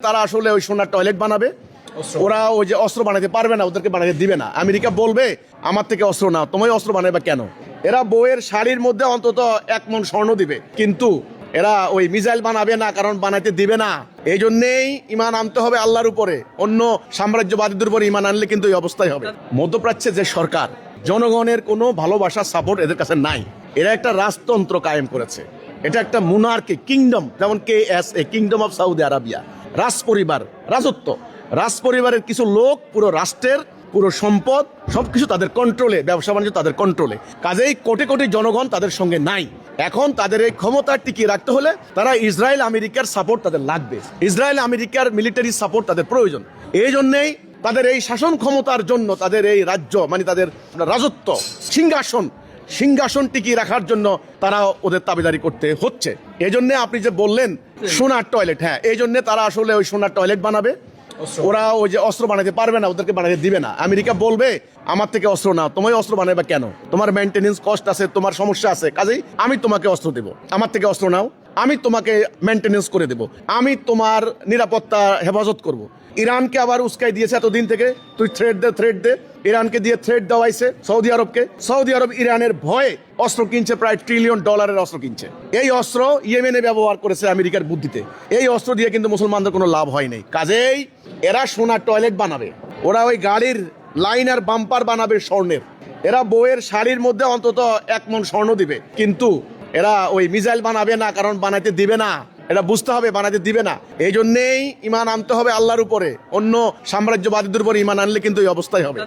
তারা আসলে ওই সোনার টয়লেট বানাবে, ওরা ওই যে অস্ত্র বানাতে পারবে না, ওদেরকে বানাতে দিবে না। আমেরিকা বলবে আমার থেকে অস্ত্র নাও, তোমায় অস্ত্র বানাবে কেন? এরা বউয়ের শাড়ির মধ্যে অন্তত 1 মণ স্বর্ণ দিবে, কিন্তু এরা ওই মিসাইল বানাবে না, কারণ বানাতে দিবে না। এই জন্যেই ইমান আনতে হবে আল্লাহর উপরে, অন্য সাম্রাজ্যবাদীদের উপরে ইমান আনলে কিন্তু এই অবস্থাই হবে। মধ্যপ্রাচ্যে যে সরকার, জনগণের কোনো ভালোবাসা সাপোর্ট এদের কাছে নাই। এরা একটা রাজতন্ত্র কায়েম করেছে, এটা একটা মুনার্কি কিংডম, যেমন KSA kingdom of Saudi Arabia. রাজপরিবার, রাজত্ব, রাজপরিবারের কিছু লোক পুরো রাষ্ট্রের পুরো সম্পদ সবকিছু তাদের কন্ট্রোলে, ব্যবসা বাণিজ্য তাদের কন্ট্রোলে। কাজেই কোটি কোটি জনগণ তাদের সঙ্গে নাই। এখন তাদের এই ক্ষমতা টিকিয়ে রাখতে হলে তারা ইসরায়েল আমেরিকার সাপোর্ট তাদের লাগবে, ইসরায়েল আমেরিকার মিলিটারি সাপোর্ট তাদের প্রয়োজন। এই জন্যেই তাদের এই শাসন ক্ষমতার জন্য, তাদের এই রাজ্য মানে তাদের রাজত্ব, সিংহাসন টিকিয়ে রাখার জন্য তারা ওদের দাবিদারি করতে হচ্ছে। এই জন্য আপনি যে বললেন সোনার টয়লেট, হ্যাঁ, এই জন্য তারা আসলে ওই সোনার টয়লেট বানাবে, ওরা ওই যে অস্ত্র বানাতে পারবে না, ওদেরকে বানাতে দিবে না। আমেরিকা বলবে আমার থেকে অস্ত্র নাও, তোমায় অস্ত্র বানাবে কেন? তোমার মেনটেনেন্স কস্ট আছে, তোমার সমস্যা আছে, কাজেই আমি তোমাকে অস্ত্র দেবো। আমার থেকে অস্ত্র নাও, আমি তোমাকে মেনটেনেন্স করে দেবো, আমি তোমার নিরাপত্তা হেফাজত করব। ইরানকে আবার উস্কাই দিয়েছে এতদিন থেকে, তুই থ্রেট দে। ইরানকে দিয়ে থ্রেট দেওয়াইছে সৌদি আরবকে। সৌদি আরব ইরানের ভয়ে অস্ত্র কিনছে, প্রায় $1 ট্রিলিয়ন অস্ত্র কিনছে। এই অস্ত্র ইয়েমেনে ব্যবহার করেছে আমেরিকার বুদ্ধিতে। এই অস্ত্র দিয়ে কিন্তু মুসলমানদের কোনো লাভ হয় নাই। কাজেই এরা সোনার টয়লেট বানাবে, ওরা ওই গাড়ির লাইন আর বাম্পার বানাবে স্বর্ণের। এরা বউয়ের শাড়ির মধ্যে অন্তত 1 মণ স্বর্ণ দিবে, কিন্তু এরা ওই মিসাইল বানাবে না, কারণ বানাতে দিবে না। এটা বুঝতে হবে, বানাতে দিবে না। এই জন্যেই ইমান আনতে হবে আল্লাহর উপরে, অন্য সাম্রাজ্যবাদীদের উপরে ইমান আনলে কিন্তু এই অবস্থাই হবে।